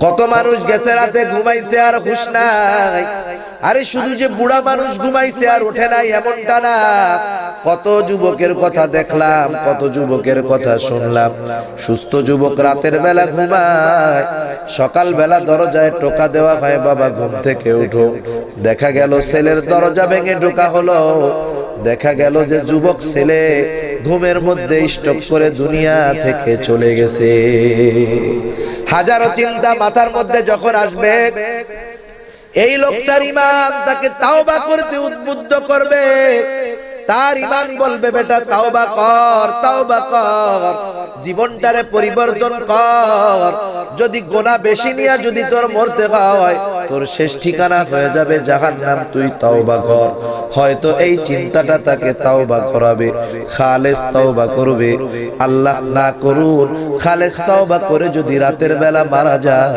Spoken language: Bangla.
কত মানুষ গেছে রাতে ঘুমাইছে আর হুঁশ নাই। আরে শুধু যে বুড়া মানুষ ঘুমাইছে আর ওঠে নাই এমনটা না, কত যুবকের কথা দেখলাম, কত যুবকের কথা শুনলাম। সুস্থ যুবক রাতের বেলা ঘুমায়, সকাল বেলা দরজায় টোকা দেওয়া হয়, বাবা ঘুম থেকে উঠো। দেখা গেল ছেলের দরজা ভেঙে ঢোকা হলো। দেখা গেল যে যুবক ছেলে ঘুমের মধ্যে স্টক করে দুনিয়া থেকে চলে গেছে। হাজারো চিন্তা মাথার মধ্যে যখন আসবে, এই লোকটার ঈমান তাকে তাওবা করতে উদ্বুদ্ধ করবে। তার ঈমান বলবে, বেটা তাওবা কর, তাওবা কর, জীবনটারে পরিবর্তন কর। যদি গুনাহ বেশি নিয়া যদি তোর মরতে হয়, তোর শেষ ঠিকানা হয়ে যাবে জাহান্নাম, তুই তাওবা কর। হয়তো এই চিন্তাটা তাকে তাওবা করাবে, খালেস তাওবা করবে। আল্লাহ না করুন, খালেস তাওবা করে যদি রাতের বেলা মারা যায়,